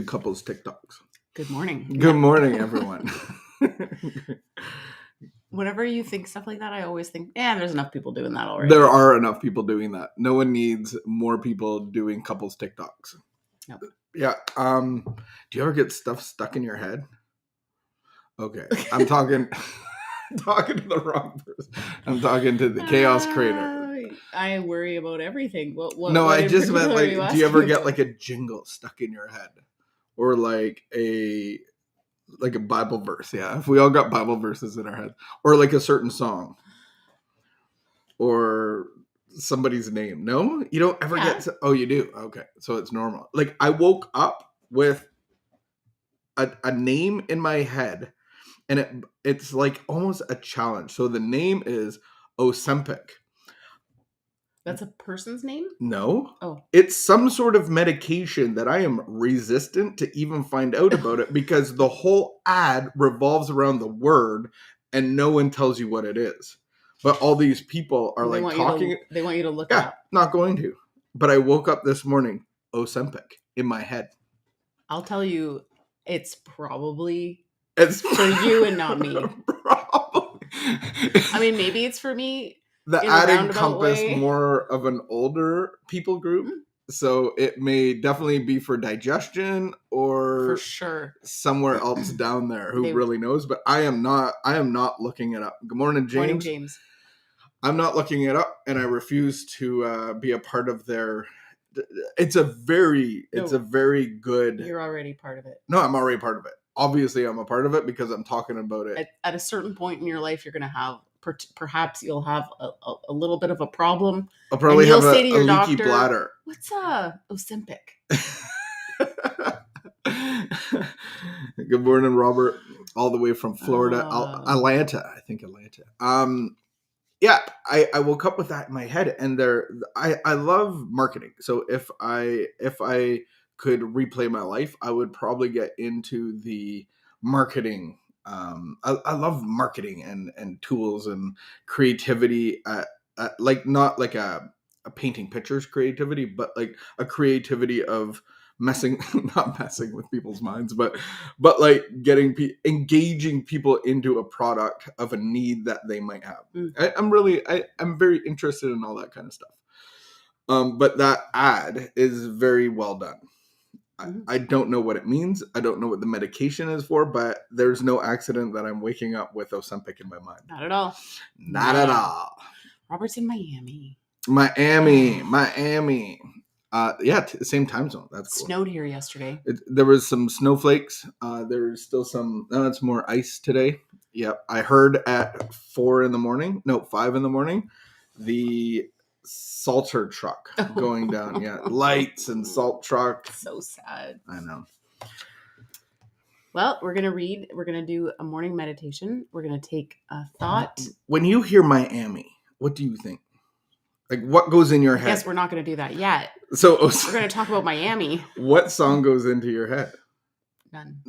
Couples TikToks. Good morning. Good morning, everyone. Whenever you think stuff like that, I always think, there's enough people doing that already. There are enough people doing that. No one needs more people doing couples TikToks. Nope. Yeah. Do you ever get stuff stuck in your head? Okay. I'm talking talking to the wrong person. I'm talking to the chaos creator. I worry about everything. What I in just meant particular like, do you ever get about? like a jingle stuck in your head? Or like a Bible verse, yeah. If we all got Bible verses in our head, or like a certain song, or somebody's name. No, you don't ever get. Oh, you do. Okay, so it's normal. Like I woke up with a name in my head, and it's like almost a challenge. So the name is Ozempic. That's a person's name? No. Oh. It's some sort of medication that I am resistant to even find out about it because the whole ad revolves around the word and no one tells you what it is. But all these people are they talking. They want you to look it up. Not going to. But I woke up this morning, Ozempic, in my head. I'll tell you, it's probably for you and not me. Probably. I mean, maybe it's for me. The ad encompassed more of an older people group, so it may definitely be for digestion or for sure somewhere else down there. Who really knows? But I am not looking it up. Good morning, James. Morning, James. I'm not looking it up, and I refuse to be a part of their. It's a very good. You're already part of it. No, I'm already part of it. Obviously, I'm a part of it because I'm talking about it. At a certain point in your life, you're going to have. Perhaps you'll have a little bit of a problem. I'll probably have a leaky bladder. What's Ozempic? Good morning, Robert. All the way from Florida, Atlanta. I think Atlanta. Yeah, I woke up with that in my head, and I love marketing. So if I could replay my life, I would probably get into the marketing. I love marketing and tools and creativity like not like a painting pictures creativity, but like a creativity of not messing with people's minds, but like engaging people into a product of a need that they might have. I'm very interested in all that kind of stuff. But that ad is very well done. I don't know what it means. I don't know what the medication is for, but there's no accident that I'm waking up with Ozempic in my mind. Not at all. Not at all. Robert's in Miami. Same time zone. That's cool. Snowed here yesterday. There was some snowflakes. There's still some. No, it's more ice today. Yep. I heard at 5 in the morning, the salter truck going down. Yeah, lights and salt truck. So sad. I know. Well, we're gonna read. We're gonna do a morning meditation. We're gonna take a thought. When you hear Miami, what do you think? Like, what goes in your head? Yes, we're not gonna do that yet. So we're gonna talk about Miami. What song goes into your head? None.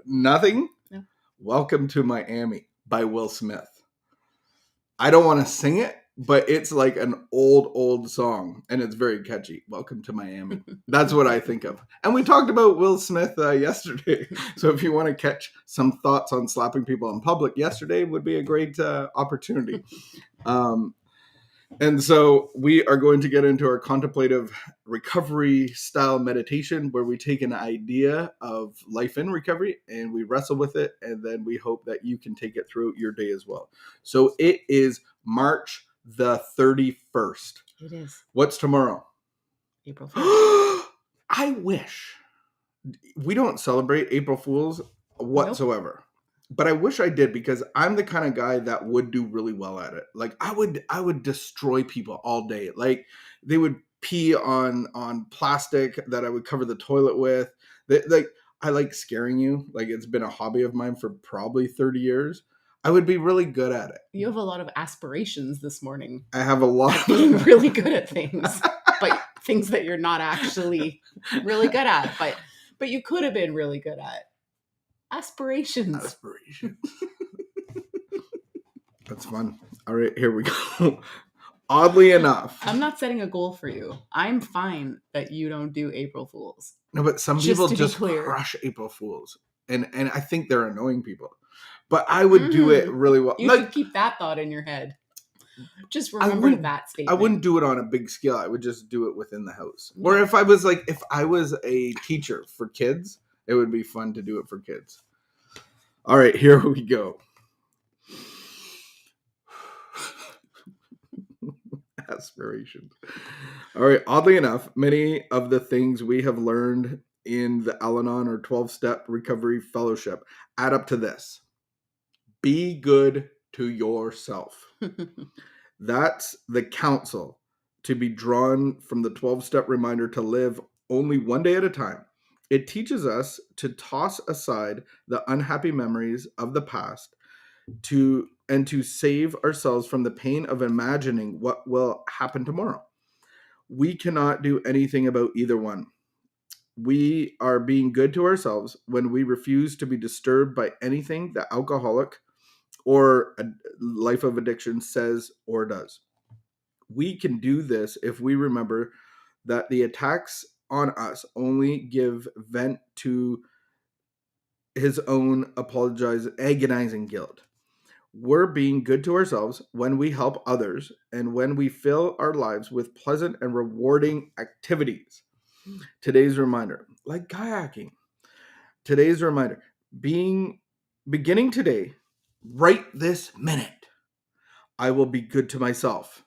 Nothing? No. Welcome to Miami by Will Smith. I don't want to sing it, but it's like an old song, and it's very catchy. Welcome to Miami. That's what I think of. And we talked about Will Smith yesterday. So if you want to catch some thoughts on slapping people in public, yesterday would be a great opportunity. And so we are going to get into our contemplative recovery style meditation where we take an idea of life in recovery and we wrestle with it. And then we hope that you can take it through your day as well. So it is March the 31st. It is. What's tomorrow? April 1st. I wish. We don't celebrate April Fools whatsoever. Nope. But I wish I did because I'm the kind of guy that would do really well at it. Like I would destroy people all day. Like they would pee on plastic that I would cover the toilet with. I like scaring you. Like it's been a hobby of mine for probably 30 years. I would be really good at it. You have a lot of aspirations this morning. I have a lot of being really good at things, but things that you're not actually really good at. But you could have been really good at. Aspirations. That's fun. All right, here we go. Oddly enough. I'm not setting a goal for you. I'm fine that you don't do April Fools. No, but some Just people to be just clear. crush April Fools. And I think they're annoying people. But I would do it really well. You should keep that thought in your head. Just remember that statement. I wouldn't do it on a big scale. I would just do it within the house. Yeah. Or if I was a teacher for kids, it would be fun to do it for kids. All right, here we go. Aspirations. All right, oddly enough, many of the things we have learned in the Al-Anon or 12-step recovery fellowship add up to this. Be good to yourself. That's the counsel to be drawn from the 12-step reminder to live only one day at a time. It teaches us to toss aside the unhappy memories of the past to save ourselves from the pain of imagining what will happen tomorrow. We cannot do anything about either one. We are being good to ourselves when we refuse to be disturbed by anything the alcoholic or a life of addiction says or does. We can do this if we remember that the attacks on us only give vent to his own agonizing guilt. We're being good to ourselves when we help others and when we fill our lives with pleasant and rewarding activities. Today's reminder, like kayaking. Today's reminder, beginning today, right this minute, I will be good to myself.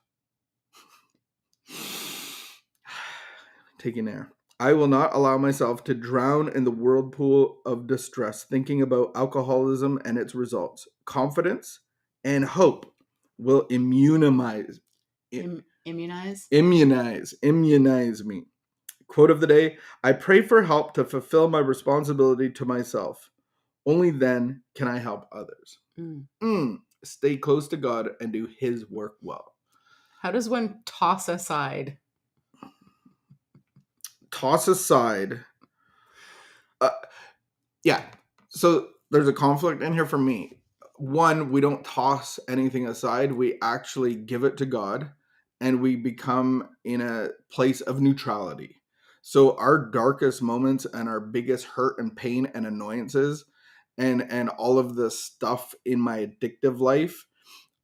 Taking air. I will not allow myself to drown in the whirlpool of distress thinking about alcoholism and its results. Confidence and hope will immunize me. Quote of the day, I pray for help to fulfill my responsibility to myself. Only then can I help others. Stay close to God and do his work well. How does one toss aside? Yeah. So there's a conflict in here for me. One, we don't toss anything aside. We actually give it to God and we become in a place of neutrality. So our darkest moments and our biggest hurt and pain and annoyances and all of the stuff in my addictive life,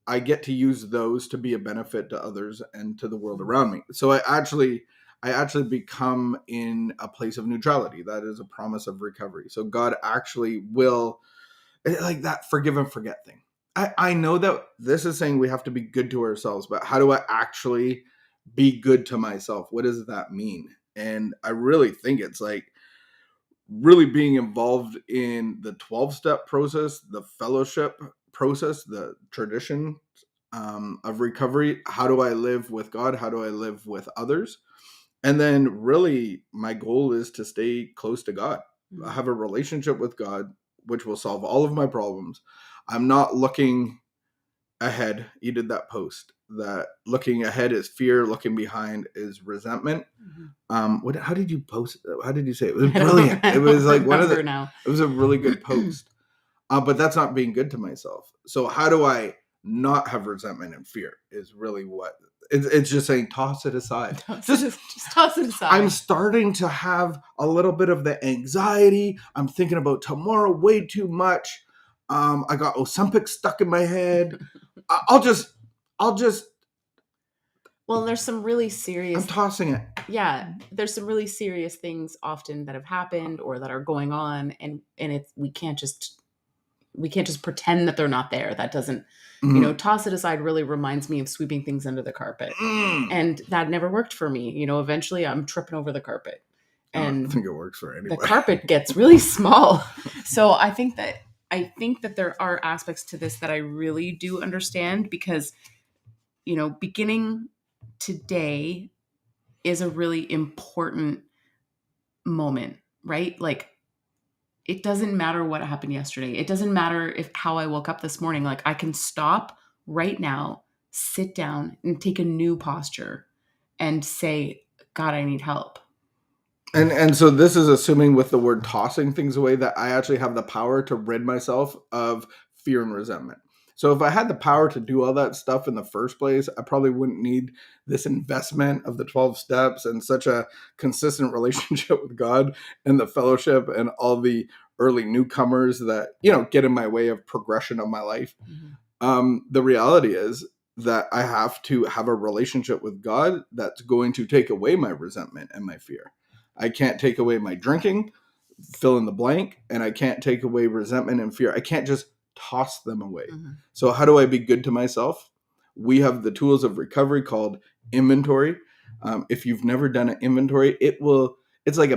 I get to use those to be a benefit to others and to the world around me. So I actually become in a place of neutrality. That is a promise of recovery. So God actually will, like that forgive and forget thing. I know that this is saying we have to be good to ourselves, but how do I actually be good to myself? What does that mean? And I really think it's like really being involved in the 12-step process, the fellowship process, the tradition of recovery. How do I live with God? How do I live with others? And then really my goal is to stay close to God. I have a relationship with God, which will solve all of my problems. I'm not looking ahead. You did that post that looking ahead is fear, looking behind is resentment. How did you post? How did you say it? It was brilliant. It was like it was a really good post. But that's not being good to myself. So how do I not have resentment and fear is really what it's just saying, toss it aside. Just toss it aside. I'm starting to have a little bit of the anxiety. I'm thinking about tomorrow way too much. I got Ozempic stuck in my head. I'll just. Well, there's some really serious. I'm tossing it. Yeah, there's some really serious things often that have happened or that are going on, and we can't just pretend that they're not there. That doesn't, toss it aside really reminds me of sweeping things under the carpet. And that never worked for me. Eventually I'm tripping over the carpet. And I think it works for anybody. The carpet gets really small. So I think that there are aspects to this that I really do understand because, beginning today is a really important moment, right? Like, it doesn't matter what happened yesterday. It doesn't matter how I woke up this morning. Like, I can stop right now, sit down and take a new posture and say, God, I need help. And so this is assuming with the word tossing things away that I actually have the power to rid myself of fear and resentment. So if I had the power to do all that stuff in the first place, I probably wouldn't need this investment of the 12 steps and such a consistent relationship with God and the fellowship and all the early newcomers that, get in my way of progression of my life. The reality is that I have to have a relationship with God that's going to take away my resentment and my fear. I can't take away my drinking, fill in the blank, and I can't take away resentment and fear. I can't just toss them away. So how do I be good to myself? We have the tools of recovery called inventory. If you've never done an inventory, it's like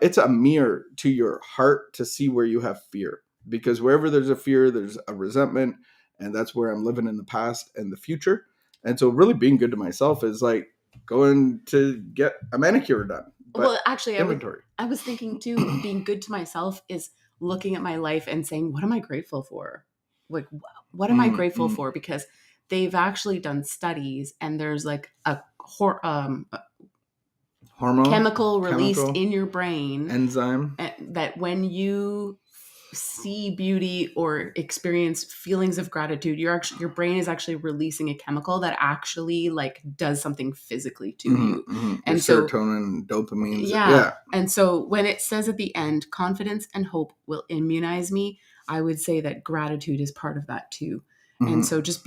it's a mirror to your heart to see where you have fear, because wherever there's a fear, there's a resentment, and that's where I'm living in the past and the future. And so really being good to myself is like going to get a manicure done. But well, actually, inventory. I was thinking too, being good to myself is looking at my life and saying, what am I grateful for? Like, what am I grateful for? Because they've actually done studies, and there's like a hormone chemical released in your brain, enzyme, that when you see beauty or experience feelings of gratitude, your brain is actually releasing a chemical that actually like does something physically to you. And serotonin, dopamine. Yeah. And so when it says at the end, confidence and hope will immunize me, I would say that gratitude is part of that too. And so just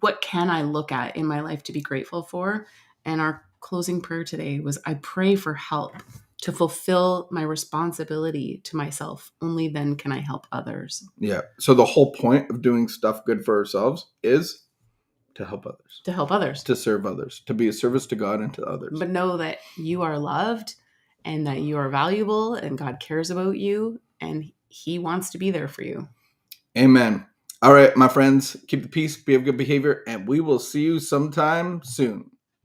what can I look at in my life to be grateful for? And our closing prayer today was, I pray for help to fulfill my responsibility to myself. Only then can I help others. Yeah. So the whole point of doing stuff good for ourselves is to help others. To help others. To serve others. To be a service to God and to others. But know that you are loved and that you are valuable and God cares about you and He wants to be there for you. Amen. All right, my friends, keep the peace, be of good behavior, and we will see you sometime soon.